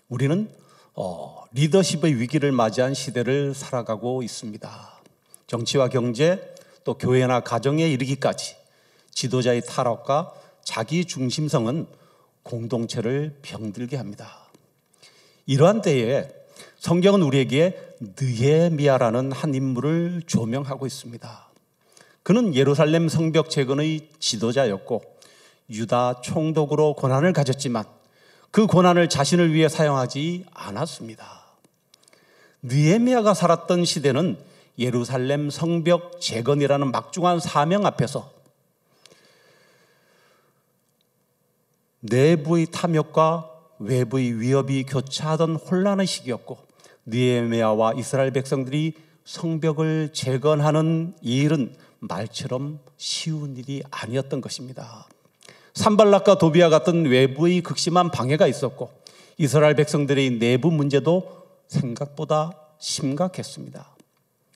우리는 리더십의 위기를 맞이한 시대를 살아가고 있습니다. 정치와 경제, 또 교회나 가정에 이르기까지 지도자의 타락과 자기 중심성은 공동체를 병들게 합니다. 이러한 때에 성경은 우리에게 느헤미야라는 한 인물을 조명하고 있습니다. 그는 예루살렘 성벽 재건의 지도자였고 유다 총독으로 권한을 가졌지만 그 권한을 자신을 위해 사용하지 않았습니다. 느헤미야가 살았던 시대는 예루살렘 성벽 재건이라는 막중한 사명 앞에서 내부의 탐욕과 외부의 위협이 교차하던 혼란의 시기였고, 느헤미야와 이스라엘 백성들이 성벽을 재건하는 일은 말처럼 쉬운 일이 아니었던 것입니다. 산발락과 도비와 같은 외부의 극심한 방해가 있었고, 이스라엘 백성들의 내부 문제도 생각보다 심각했습니다.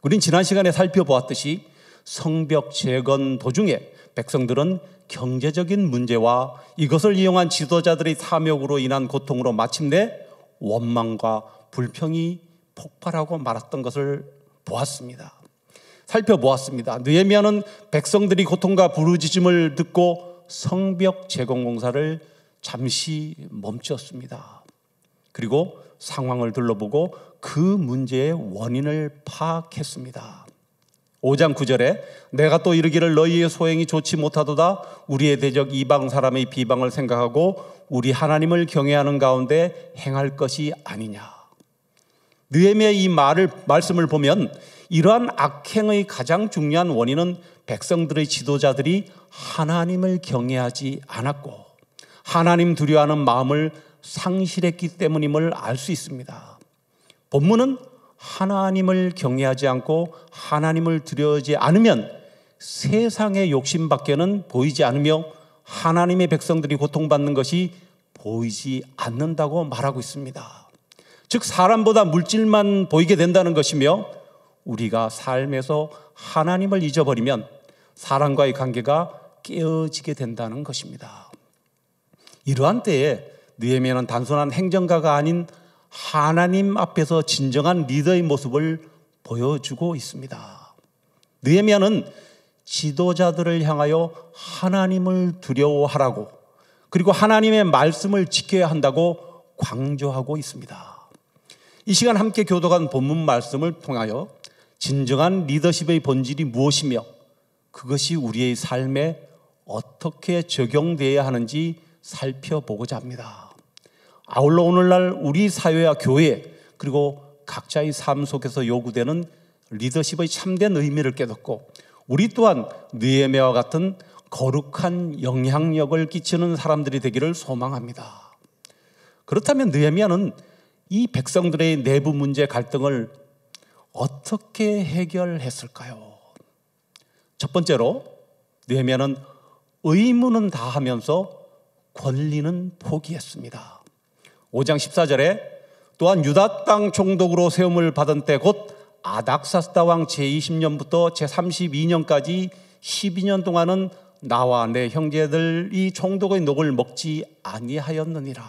우린 지난 시간에 살펴보았듯이 성벽 재건 도중에 백성들은 경제적인 문제와 이것을 이용한 지도자들의 탐욕으로 인한 고통으로 마침내 원망과 불평이 폭발하고 말았던 것을 살펴보았습니다. 느헤미야는 백성들이 고통과 부르짖음을 듣고 성벽 재건 공사를 잠시 멈췄습니다. 그리고 상황을 둘러보고 그 문제의 원인을 파악했습니다. 5장 9절에 내가 또 이르기를 너희의 소행이 좋지 못하도다 우리의 대적 이방 사람의 비방을 생각하고 우리 하나님을 경외하는 가운데 행할 것이 아니냐. 느헤미야의 이 말씀을 보면 이러한 악행의 가장 중요한 원인은 백성들의 지도자들이 하나님을 경외하지 않았고 하나님 두려워하는 마음을 상실했기 때문임을 알 수 있습니다. 본문은 하나님을 경외하지 않고 하나님을 두려워하지 않으면 세상의 욕심밖에는 보이지 않으며 하나님의 백성들이 고통받는 것이 보이지 않는다고 말하고 있습니다. 즉 사람보다 물질만 보이게 된다는 것이며 우리가 삶에서 하나님을 잊어버리면 사람과의 관계가 깨어지게 된다는 것입니다. 이러한 때에 느헤미야는 단순한 행정가가 아닌 하나님 앞에서 진정한 리더의 모습을 보여주고 있습니다. 느헤미야는 지도자들을 향하여 하나님을 두려워하라고 그리고 하나님의 말씀을 지켜야 한다고 강조하고 있습니다. 이 시간 함께 교독한 본문 말씀을 통하여 진정한 리더십의 본질이 무엇이며 그것이 우리의 삶에 어떻게 적용되어야 하는지 살펴보고자 합니다. 아울러 오늘날 우리 사회와 교회 그리고 각자의 삶 속에서 요구되는 리더십의 참된 의미를 깨닫고 우리 또한 느헤미야와 같은 거룩한 영향력을 끼치는 사람들이 되기를 소망합니다. 그렇다면 느헤미야는 이 백성들의 내부 문제 갈등을 어떻게 해결했을까요? 첫 번째로 느헤미야는 의무는 다하면서 권리는 포기했습니다. 5장 14절에 또한 유다 땅 총독으로 세움을 받은 때 곧 아닥사스다 왕 제20년부터 제32년까지 12년 동안은 나와 내 형제들이 총독의 녹을 먹지 아니하였느니라.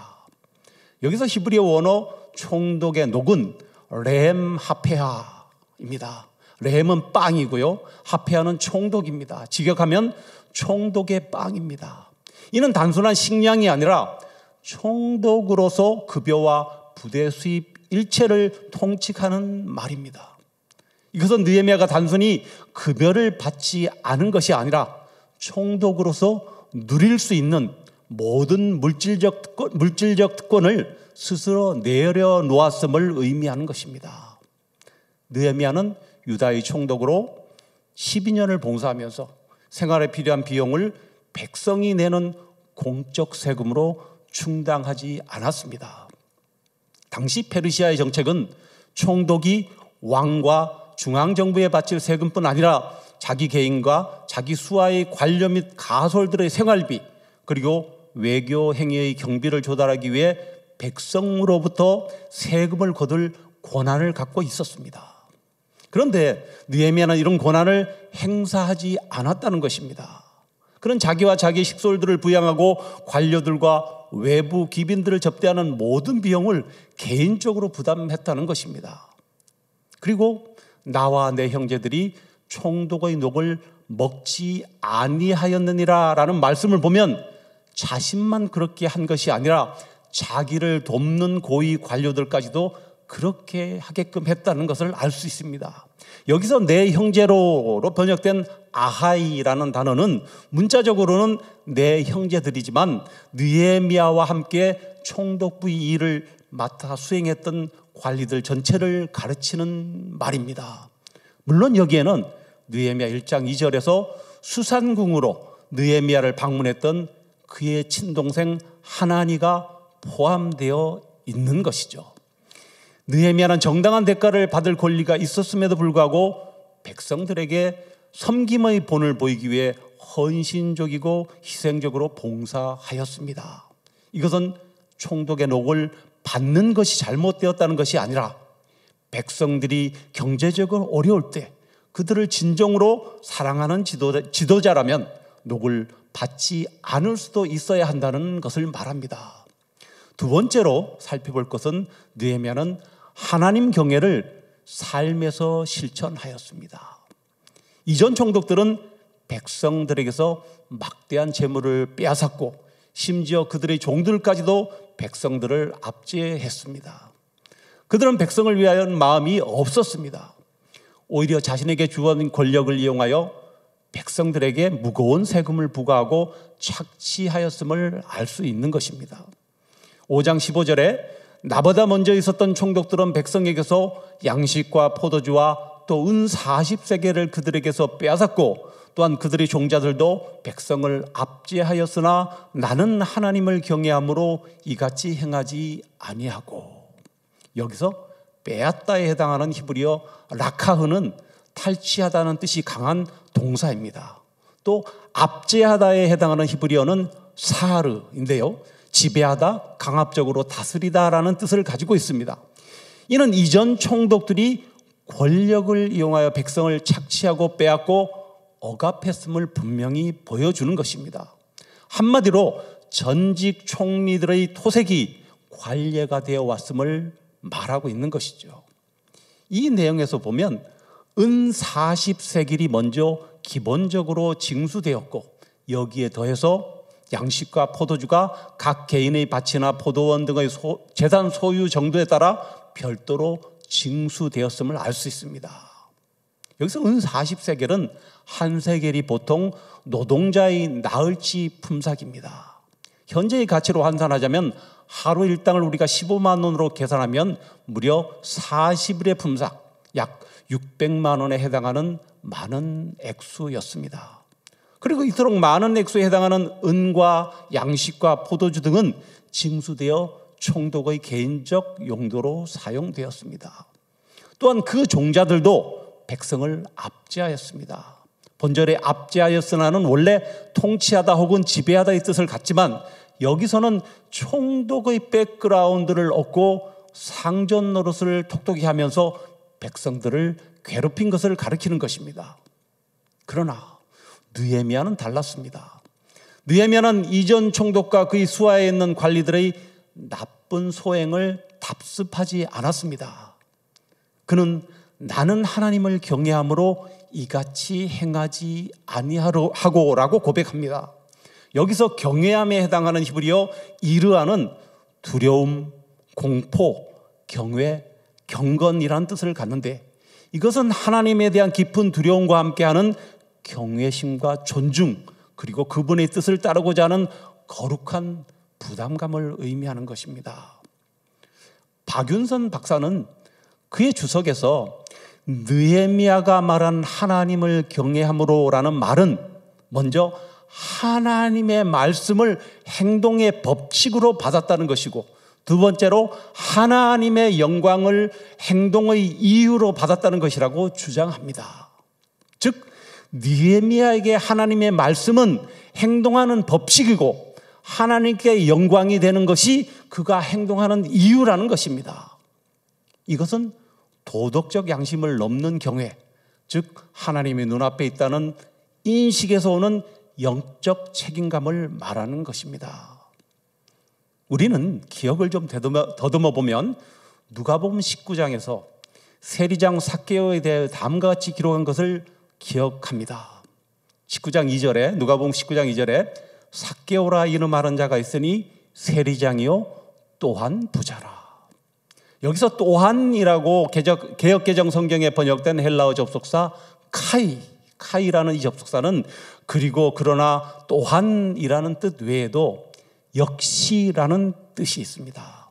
여기서 히브리어 원어 총독의 녹은 레헴 하페하입니다. 레헴은 빵이고요, 하페하는 총독입니다. 직역하면 총독의 빵입니다. 이는 단순한 식량이 아니라 총독으로서 급여와 부대 수입 일체를 통치하는 말입니다. 이것은 느헤미야가 단순히 급여를 받지 않은 것이 아니라 총독으로서 누릴 수 있는 모든 물질적 특권을 스스로 내려놓았음을 의미하는 것입니다. 느헤미야는 유다의 총독으로 12년을 봉사하면서 생활에 필요한 비용을 백성이 내는 공적 세금으로 충당하지 않았습니다. 당시 페르시아의 정책은 총독이 왕과 중앙정부에 바칠 세금뿐 아니라 자기 개인과 자기 수하의 관료 및 가솔들의 생활비 그리고 외교 행위의 경비를 조달하기 위해 백성으로부터 세금을 거둘 권한을 갖고 있었습니다. 그런데 느헤미야는 이런 권한을 행사하지 않았다는 것입니다. 그는 자기와 자기 식솔들을 부양하고 관료들과 외부 귀빈들을 접대하는 모든 비용을 개인적으로 부담했다는 것입니다. 그리고 나와 내 형제들이 총독의 녹을 먹지 아니하였느니라 라는 말씀을 보면 자신만 그렇게 한 것이 아니라 자기를 돕는 고위 관료들까지도 그렇게 하게끔 했다는 것을 알 수 있습니다. 여기서 내 형제로로 번역된 아하이라는 단어는 문자적으로는 내 형제들이지만 느헤미야와 함께 총독부의 일을 맡아 수행했던 관리들 전체를 가르치는 말입니다. 물론 여기에는 느헤미야 1장 2절에서 수산궁으로 느헤미야를 방문했던 그의 친동생 하나니가 포함되어 있는 것이죠. 느헤미야는 정당한 대가를 받을 권리가 있었음에도 불구하고 백성들에게 섬김의 본을 보이기 위해 헌신적이고 희생적으로 봉사하였습니다. 이것은 총독의 녹을 받는 것이 잘못되었다는 것이 아니라 백성들이 경제적으로 어려울 때 그들을 진정으로 사랑하는 지도자라면 녹을 받지 않을 수도 있어야 한다는 것을 말합니다. 두 번째로 살펴볼 것은 느헤미야는 하나님 경외를 삶에서 실천하였습니다. 이전 총독들은 백성들에게서 막대한 재물을 빼앗았고 심지어 그들의 종들까지도 백성들을 압제했습니다. 그들은 백성을 위하여 마음이 없었습니다. 오히려 자신에게 주어진 권력을 이용하여 백성들에게 무거운 세금을 부과하고 착취하였음을 알 수 있는 것입니다. 5장 15절에 나보다 먼저 있었던 총독들은 백성에게서 양식과 포도주와 또 은 40세겔을 그들에게서 빼앗았고 또한 그들의 종자들도 백성을 압제하였으나 나는 하나님을 경외함으로 이같이 행하지 아니하고. 여기서 빼앗다에 해당하는 히브리어 라카흐는 탈취하다는 뜻이 강한 동사입니다. 또 압제하다에 해당하는 히브리어는 사르인데요, 지배하다, 강압적으로 다스리다라는 뜻을 가지고 있습니다. 이는 이전 총독들이 권력을 이용하여 백성을 착취하고 빼앗고 억압했음을 분명히 보여주는 것입니다. 한마디로 전직 총리들의 토색이 관례가 되어 왔음을 말하고 있는 것이죠. 이 내용에서 보면 은 40세겔이 먼저 기본적으로 징수되었고 여기에 더해서 양식과 포도주가 각 개인의 밭이나 포도원 등의 재산 소유 정도에 따라 별도로 징수되었음을 알 수 있습니다. 여기서 은 40세겔은 한 세겔이 보통 노동자의 나흘치 품삯입니다. 현재의 가치로 환산하자면 하루 일당을 우리가 15만 원으로 계산하면 무려 40일의 품삯, 약 600만 원에 해당하는 많은 액수였습니다. 그리고 이토록 많은 액수에 해당하는 은과 양식과 포도주 등은 징수되어 총독의 개인적 용도로 사용되었습니다. 또한 그 종자들도 백성을 압제하였습니다. 본절에 압제하였으나는 원래 통치하다 혹은 지배하다의 뜻을 갖지만 여기서는 총독의 백그라운드를 얻고 상전 노릇을 톡톡히 하면서 백성들을 괴롭힌 것을 가리키는 것입니다. 그러나 느헤미야는 달랐습니다. 느헤미야는 이전 총독과 그의 수하에 있는 관리들의 나쁜 소행을 답습하지 않았습니다. 그는 나는 하나님을 경외함으로 이같이 행하지 아니하고라고 고백합니다. 여기서 경외함에 해당하는 히브리어 이르아는 두려움, 공포, 경외, 경건이라는 뜻을 갖는데 이것은 하나님에 대한 깊은 두려움과 함께하는 경외심과 존중, 그리고 그분의 뜻을 따르고자 하는 거룩한 부담감을 의미하는 것입니다. 박윤선 박사는 그의 주석에서 느헤미야가 말한 하나님을 경외함으로라는 말은 먼저 하나님의 말씀을 행동의 법칙으로 받았다는 것이고 두 번째로 하나님의 영광을 행동의 이유로 받았다는 것이라고 주장합니다. 즉 느헤미야에게 하나님의 말씀은 행동하는 법칙이고 하나님께 영광이 되는 것이 그가 행동하는 이유라는 것입니다. 이것은 도덕적 양심을 넘는 경외, 즉 하나님의 눈앞에 있다는 인식에서 오는 영적 책임감을 말하는 것입니다. 우리는 기억을 좀 더듬어 보면 누가복음 19장에서 세리장 삭개오에 대해 다음과 같이 기록한 것을 기억합니다. 19장 2절에 누가복음 19장 2절에 삭개오라 이름하는 자가 있으니 세리장이요 또한 부자라. 여기서 또한이라고 개역개정 성경에 번역된 헬라어 접속사 카이라는 이 접속사는 그리고 그러나 또한이라는 뜻 외에도 역시라는 뜻이 있습니다.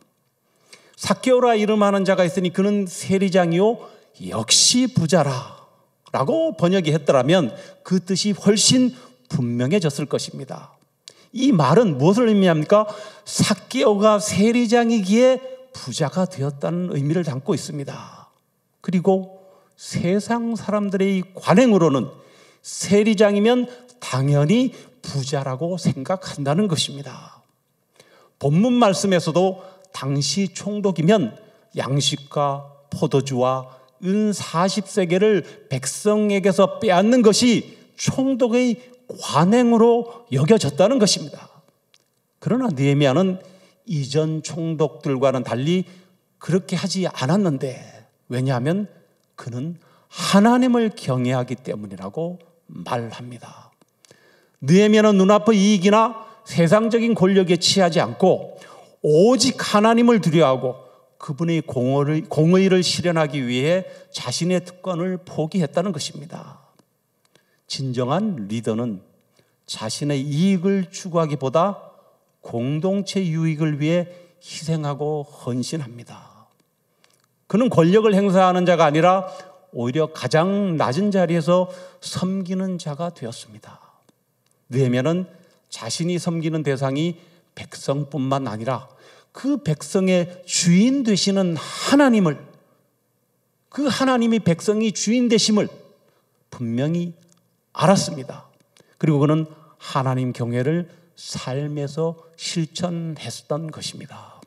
삭개오라 이름하는 자가 있으니 그는 세리장이요 역시 부자라 라고 번역이 했더라면 그 뜻이 훨씬 분명해졌을 것입니다. 이 말은 무엇을 의미합니까? 삭개오가 세리장이기에 부자가 되었다는 의미를 담고 있습니다. 그리고 세상 사람들의 관행으로는 세리장이면 당연히 부자라고 생각한다는 것입니다. 본문 말씀에서도 당시 총독이면 양식과 포도주와 은 40세겔을 백성에게서 빼앗는 것이 총독의 관행으로 여겨졌다는 것입니다. 그러나 느헤미야는 이전 총독들과는 달리 그렇게 하지 않았는데, 왜냐하면 그는 하나님을 경외하기 때문이라고 말합니다. 느헤미야는 눈앞의 이익이나 세상적인 권력에 취하지 않고 오직 하나님을 두려워하고 그분의 공의를 실현하기 위해 자신의 특권을 포기했다는 것입니다. 진정한 리더는 자신의 이익을 추구하기보다 공동체 유익을 위해 희생하고 헌신합니다. 그는 권력을 행사하는 자가 아니라 오히려 가장 낮은 자리에서 섬기는 자가 되었습니다. 느헤미야는 자신이 섬기는 대상이 백성뿐만 아니라 그 백성의 주인 되시는 하나님을, 그 하나님이 백성이 주인 되심을 분명히 알았습니다. 그리고 그는 하나님 경외를 삶에서 실천했던 것입니다.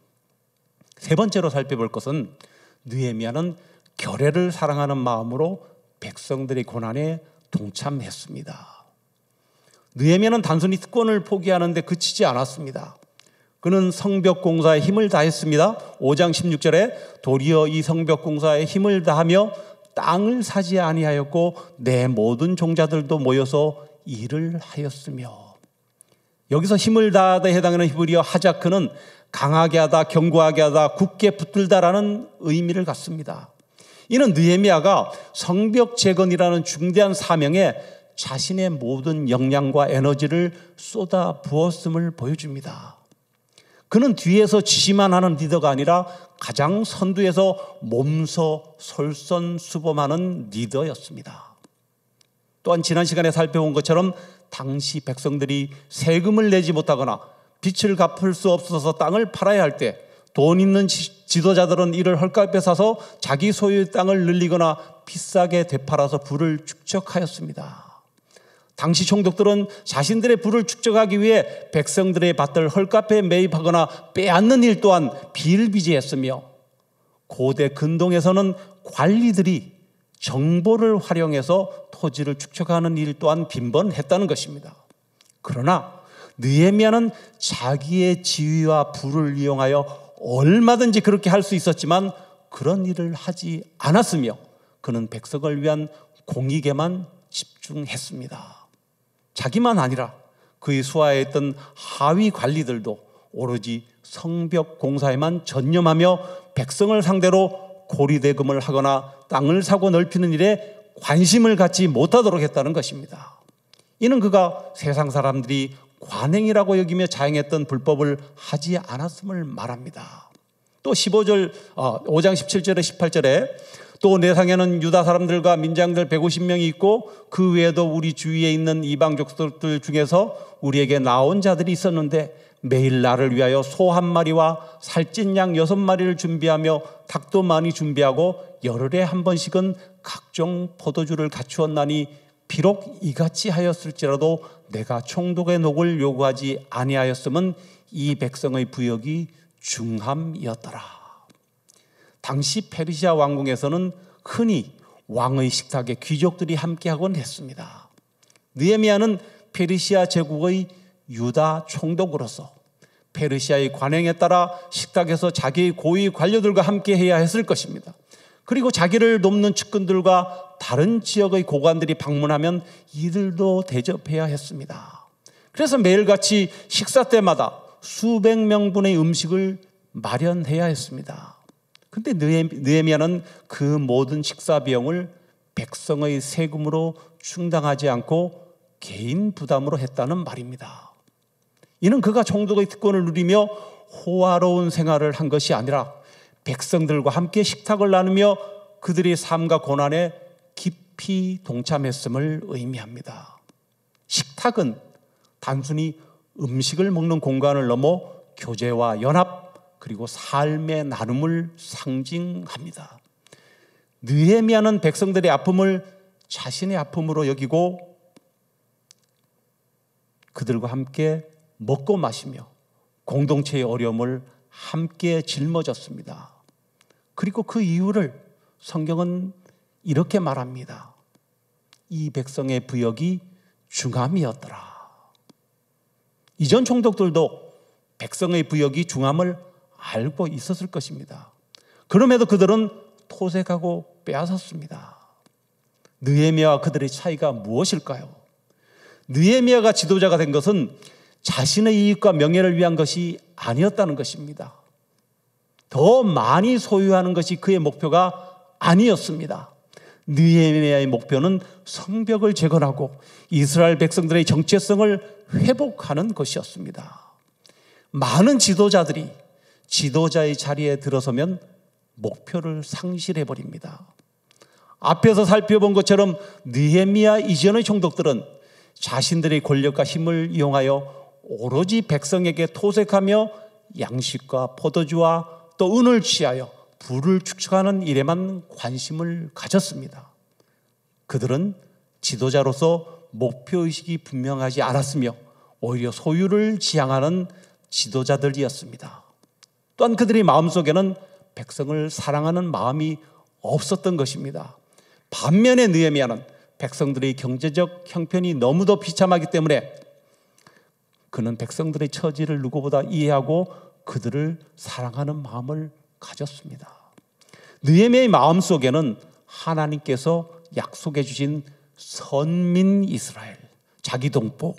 세 번째로 살펴볼 것은 느헤미야는 결례를 사랑하는 마음으로 백성들의 고난에 동참했습니다. 느헤미야는 단순히 특권을 포기하는데 그치지 않았습니다. 그는 성벽 공사에 힘을 다했습니다. 5장 16절에 도리어 이 성벽 공사에 힘을 다하며 땅을 사지 아니하였고 내 모든 종자들도 모여서 일을 하였으며. 여기서 힘을 다하다 해당하는 히브리어 하자크는 강하게 하다, 견고하게 하다, 굳게 붙들다라는 의미를 갖습니다. 이는 느헤미야가 성벽 재건이라는 중대한 사명에 자신의 모든 역량과 에너지를 쏟아 부었음을 보여줍니다. 그는 뒤에서 지시만 하는 리더가 아니라 가장 선두에서 몸서 솔선수범하는 리더였습니다. 또한 지난 시간에 살펴본 것처럼 당시 백성들이 세금을 내지 못하거나 빚을 갚을 수 없어서 땅을 팔아야 할 때 돈 있는 지도자들은 이를 헐값에 사서 자기 소유의 땅을 늘리거나 비싸게 되팔아서 부를 축적하였습니다. 당시 총독들은 자신들의 부를 축적하기 위해 백성들의 밭을 헐값에 매입하거나 빼앗는 일 또한 비일비재했으며, 고대 근동에서는 관리들이 정보를 활용해서 토지를 축적하는 일 또한 빈번했다는 것입니다. 그러나 느헤미야는 자기의 지위와 부를 이용하여 얼마든지 그렇게 할 수 있었지만 그런 일을 하지 않았으며 그는 백성을 위한 공익에만 집중했습니다. 자기만 아니라 그의 수하에 있던 하위 관리들도 오로지 성벽 공사에만 전념하며 백성을 상대로 고리대금을 하거나 땅을 사고 넓히는 일에 관심을 갖지 못하도록 했다는 것입니다. 이는 그가 세상 사람들이 관행이라고 여기며 자행했던 불법을 하지 않았음을 말합니다. 또 5장 17절에 18절에 또 내 상에는 유다 사람들과 민장들 150명이 있고 그 외에도 우리 주위에 있는 이방 족속들 중에서 우리에게 나온 자들이 있었는데 매일 나를 위하여 소 한 마리와 살찐 양 6마리를 준비하며 닭도 많이 준비하고 열흘에 한 번씩은 각종 포도주를 갖추었나니 비록 이같이 하였을지라도 내가 총독의 녹을 요구하지 아니하였음은 이 백성의 부역이 중함이었더라. 당시 페르시아 왕궁에서는 흔히 왕의 식탁에 귀족들이 함께하곤 했습니다. 느헤미야는 페르시아 제국의 유다 총독으로서 페르시아의 관행에 따라 식탁에서 자기의 고위 관료들과 함께 해야 했을 것입니다. 그리고 자기를 돕는 측근들과 다른 지역의 고관들이 방문하면 이들도 대접해야 했습니다. 그래서 매일같이 식사 때마다 수백 명분의 음식을 마련해야 했습니다. 그런데 느헤미야는 그 모든 식사 비용을 백성의 세금으로 충당하지 않고 개인 부담으로 했다는 말입니다. 이는 그가 총독의 특권을 누리며 호화로운 생활을 한 것이 아니라 백성들과 함께 식탁을 나누며 그들의 삶과 고난에 깊이 동참했음을 의미합니다. 식탁은 단순히 음식을 먹는 공간을 넘어 교제와 연합 그리고 삶의 나눔을 상징합니다. 느헤미야는 백성들의 아픔을 자신의 아픔으로 여기고 그들과 함께 먹고 마시며 공동체의 어려움을 함께 짊어졌습니다. 그리고 그 이유를 성경은 이렇게 말합니다. 이 백성의 부역이 중함이었더라. 이전 총독들도 백성의 부역이 중함을 알고 있었을 것입니다. 그럼에도 그들은 토색하고 빼앗았습니다. 느헤미야와 그들의 차이가 무엇일까요? 느헤미야가 지도자가 된 것은 자신의 이익과 명예를 위한 것이 아니었다는 것입니다. 더 많이 소유하는 것이 그의 목표가 아니었습니다. 느헤미야의 목표는 성벽을 재건하고 이스라엘 백성들의 정체성을 회복하는 것이었습니다. 많은 지도자들이 지도자의 자리에 들어서면 목표를 상실해버립니다. 앞에서 살펴본 것처럼 느헤미야 이전의 총독들은 자신들의 권력과 힘을 이용하여 오로지 백성에게 토색하며 양식과 포도주와 또 은을 취하여 부를 축적하는 일에만 관심을 가졌습니다. 그들은 지도자로서 목표의식이 분명하지 않았으며 오히려 소유를 지향하는 지도자들이었습니다. 또한 그들의 마음속에는 백성을 사랑하는 마음이 없었던 것입니다. 반면에 느헤미야는 백성들의 경제적 형편이 너무도 비참하기 때문에 그는 백성들의 처지를 누구보다 이해하고 그들을 사랑하는 마음을 가졌습니다. 느헤미야의 마음속에는 하나님께서 약속해 주신 선민 이스라엘, 자기 동포,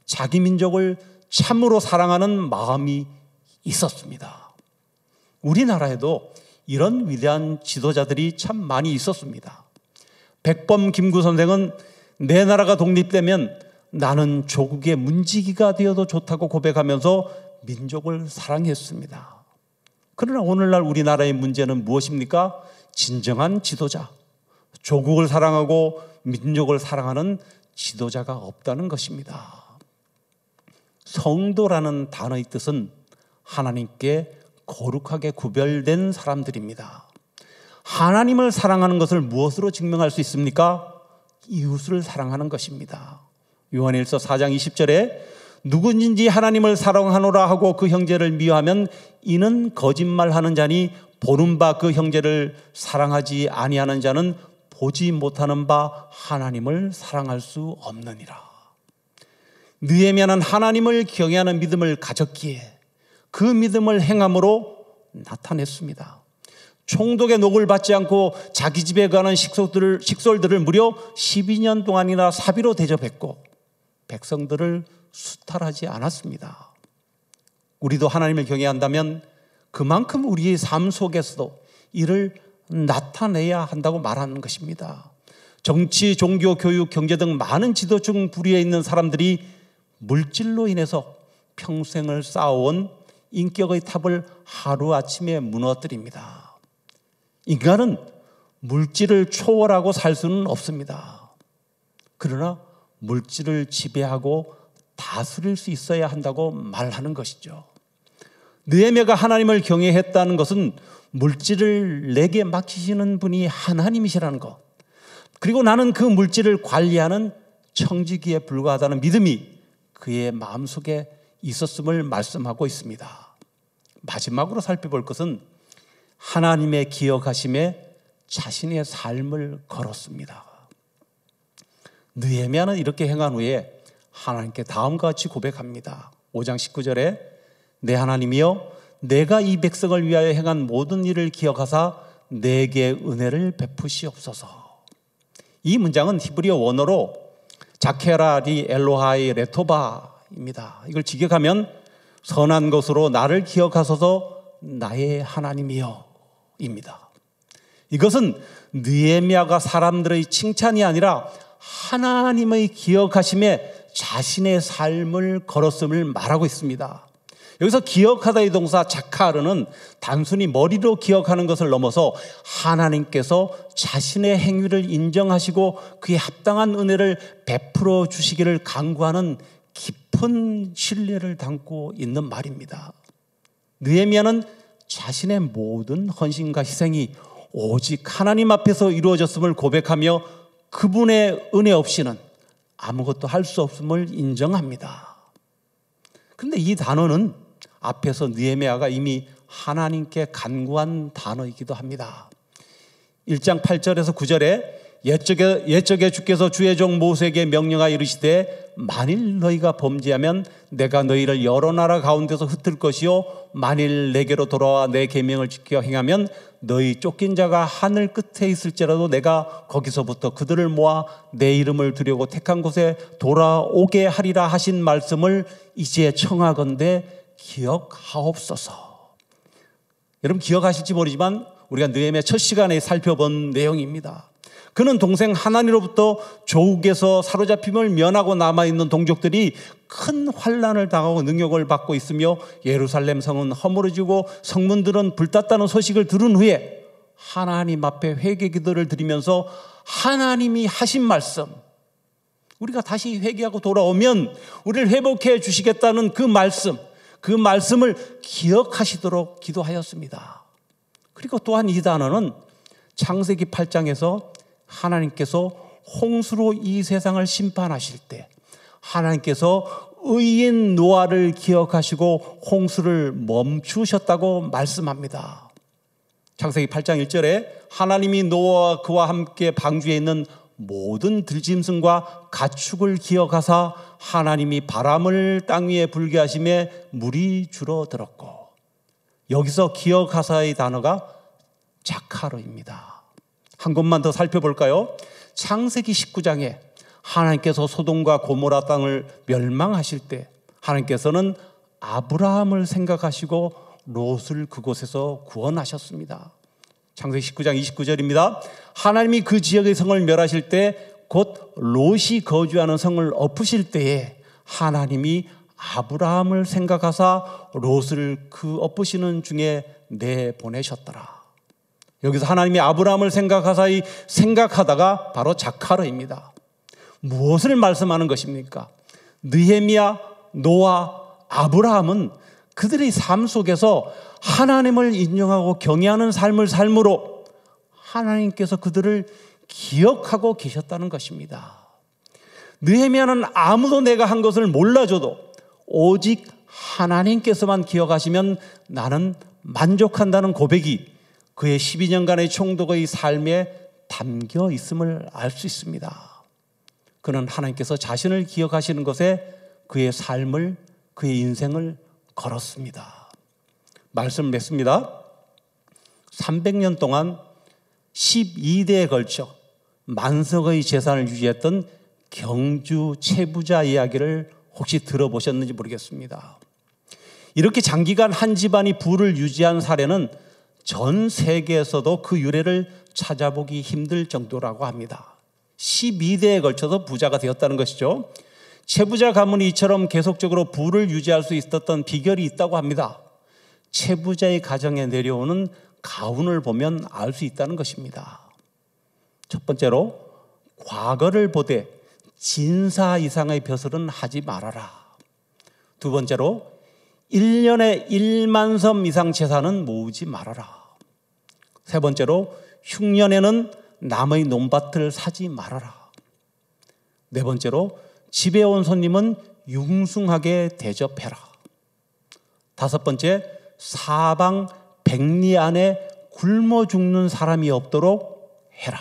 자기 민족을 참으로 사랑하는 마음이 있었습니다. 우리나라에도 이런 위대한 지도자들이 참 많이 있었습니다. 백범 김구 선생은 내 나라가 독립되면 나는 조국의 문지기가 되어도 좋다고 고백하면서 민족을 사랑했습니다. 그러나 오늘날 우리나라의 문제는 무엇입니까? 진정한 지도자, 조국을 사랑하고 민족을 사랑하는 지도자가 없다는 것입니다. 성도라는 단어의 뜻은 하나님께 거룩하게 구별된 사람들입니다. 하나님을 사랑하는 것을 무엇으로 증명할 수 있습니까? 이웃을 사랑하는 것입니다. 요한일서 4장 20절에 누구든지 하나님을 사랑하노라 하고 그 형제를 미워하면 이는 거짓말하는 자니 보는 바 그 형제를 사랑하지 아니하는 자는 보지 못하는 바 하나님을 사랑할 수 없느니라. 느헤미야는 하나님을 경외하는 믿음을 가졌기에 그 믿음을 행함으로 나타냈습니다. 총독의 녹을 받지 않고 자기 집에 가는 식솔들을 무려 12년 동안이나 사비로 대접했고 백성들을 수탈하지 않았습니다. 우리도 하나님을 경외한다면 그만큼 우리의 삶 속에서도 이를 나타내야 한다고 말하는 것입니다. 정치, 종교, 교육, 경제 등 많은 지도층 부류에 있는 사람들이 물질로 인해서 평생을 쌓아온 인격의 탑을 하루아침에 무너뜨립니다. 인간은 물질을 초월하고 살 수는 없습니다. 그러나 물질을 지배하고 다스릴 수 있어야 한다고 말하는 것이죠. 느헤미야가 하나님을 경외했다는 것은 물질을 내게 맡기시는 분이 하나님이시라는 것, 그리고 나는 그 물질을 관리하는 청지기에 불과하다는 믿음이 그의 마음속에 있었음을 말씀하고 있습니다. 마지막으로 살펴볼 것은 하나님의 기억하심에 자신의 삶을 걸었습니다. 느헤미야는 이렇게 행한 후에 하나님께 다음과 같이 고백합니다. 5장 19절에 내 하나님이여 내가 이 백성을 위하여 행한 모든 일을 기억하사 내게 은혜를 베푸시옵소서. 이 문장은 히브리어 원어로 자케라리 엘로하이 레토바입니다. 이걸 직역하면 선한 것으로 나를 기억하소서 나의 하나님이여 입니다. 이것은 느헤미야가 사람들의 칭찬이 아니라 하나님의 기억하심에 자신의 삶을 걸었음을 말하고 있습니다. 여기서 기억하다의 동사 자카르는 단순히 머리로 기억하는 것을 넘어서 하나님께서 자신의 행위를 인정하시고 그에 합당한 은혜를 베풀어 주시기를 간구하는 깊은 신뢰를 담고 있는 말입니다. 느헤미야는 자신의 모든 헌신과 희생이 오직 하나님 앞에서 이루어졌음을 고백하며 그분의 은혜 없이는 아무것도 할 수 없음을 인정합니다. 그런데 이 단어는 앞에서 느헤미야가 이미 하나님께 간구한 단어이기도 합니다. 1장 8절에서 9절에 옛적에 주께서 주의 종 모세에게 명령하여 이르시되 만일 너희가 범죄하면 내가 너희를 여러 나라 가운데서 흩을 것이요 만일 내게로 돌아와 내 계명을 지켜 행하면 너희 쫓긴 자가 하늘 끝에 있을지라도 내가 거기서부터 그들을 모아 내 이름을 두려고 택한 곳에 돌아오게 하리라 하신 말씀을 이제 청하건대 기억하옵소서. 여러분 기억하실지 모르지만 우리가 느헤미야 첫 시간에 살펴본 내용입니다. 그는 동생 하나니로부터 조국에서 사로잡힘을 면하고 남아있는 동족들이 큰 환난을 당하고 능욕을 받고 있으며 예루살렘 성은 허물어지고 성문들은 불탔다는 소식을 들은 후에 하나님 앞에 회개 기도를 드리면서 하나님이 하신 말씀, 우리가 다시 회개하고 돌아오면 우리를 회복해 주시겠다는 그 말씀을 기억하시도록 기도하였습니다. 그리고 또한 이 단어는 창세기 8장에서 하나님께서 홍수로 이 세상을 심판하실 때 하나님께서 의인 노아를 기억하시고 홍수를 멈추셨다고 말씀합니다. 창세기 8장 1절에 하나님이 노아와 그와 함께 방주에 있는 모든 들짐승과 가축을 기억하사 하나님이 바람을 땅 위에 불게 하심에 물이 줄어들었고, 여기서 기억하사의 단어가 자카르입니다. 한 곳만 더 살펴볼까요? 창세기 19장에 하나님께서 소돔과 고모라 땅을 멸망하실 때 하나님께서는 아브라함을 생각하시고 롯을 그곳에서 구원하셨습니다. 창세기 19장 29절입니다. 하나님이 그 지역의 성을 멸하실 때 곧 롯이 거주하는 성을 엎으실 때에 하나님이 아브라함을 생각하사 롯을 그 엎으시는 중에 내보내셨더라. 여기서 하나님이 아브라함을 생각하다가 바로 자카르입니다. 무엇을 말씀하는 것입니까? 느헤미야, 노아, 아브라함은 그들의 삶 속에서 하나님을 인정하고 경외하는 삶을 삶으로 하나님께서 그들을 기억하고 계셨다는 것입니다. 느헤미야는 아무도 내가 한 것을 몰라줘도 오직 하나님께서만 기억하시면 나는 만족한다는 고백이 그의 12년간의 총독의 삶에 담겨 있음을 알 수 있습니다. 그는 하나님께서 자신을 기억하시는 것에 그의 삶을, 그의 인생을 걸었습니다. 말씀을 맺습니다. 300년 동안 12대에 걸쳐 만석의 재산을 유지했던 경주 채부자 이야기를 혹시 들어보셨는지 모르겠습니다. 이렇게 장기간 한 집안이 부를 유지한 사례는 전 세계에서도 그 유래를 찾아보기 힘들 정도라고 합니다. 12대에 걸쳐서 부자가 되었다는 것이죠. 채부자 가문이 이처럼 계속적으로 부를 유지할 수 있었던 비결이 있다고 합니다. 채부자의 가정에 내려오는 가훈을 보면 알 수 있다는 것입니다. 첫 번째로 과거를 보되 진사 이상의 벼슬은 하지 말아라. 두 번째로 1년에 1만 섬 이상 재산은 모으지 말아라. 세 번째로 흉년에는 남의 논밭을 사지 말아라. 네 번째로 집에 온 손님은 융숭하게 대접해라. 다섯 번째, 사방 백리 안에 굶어 죽는 사람이 없도록 해라.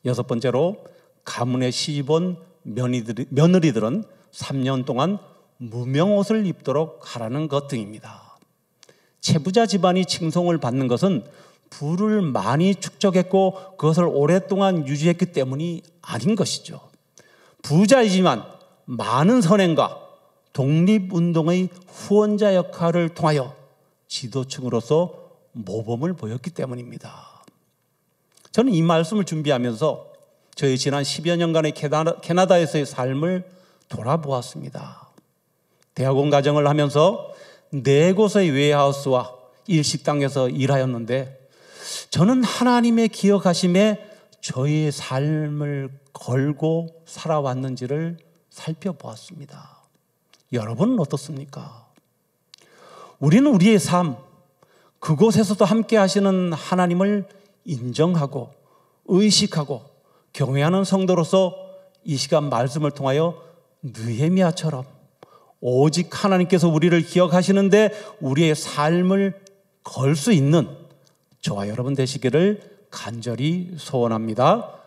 여섯 번째로 가문에 시집온 며느리들은 3년 동안 무명옷을 입도록 하라는 것 등입니다. 채부자 집안이 칭송을 받는 것은 부를 많이 축적했고 그것을 오랫동안 유지했기 때문이 아닌 것이죠. 부자이지만 많은 선행과 독립운동의 후원자 역할을 통하여 지도층으로서 모범을 보였기 때문입니다. 저는 이 말씀을 준비하면서 저희 지난 10여 년간의 캐나다에서의 삶을 돌아보았습니다. 대학원 과정을 하면서 4곳의 웨어하우스와 일식당에서 일하였는데 저는 하나님의 기억하심에 저희의 삶을 걸고 살아왔는지를 살펴보았습니다. 여러분은 어떻습니까? 우리는 우리의 삶, 그곳에서도 함께 하시는 하나님을 인정하고 의식하고 경외하는 성도로서 이 시간 말씀을 통하여 느헤미야처럼 오직 하나님께서 우리를 기억하시는데 우리의 삶을 걸 수 있는 저와 여러분 되시기를 간절히 소원합니다.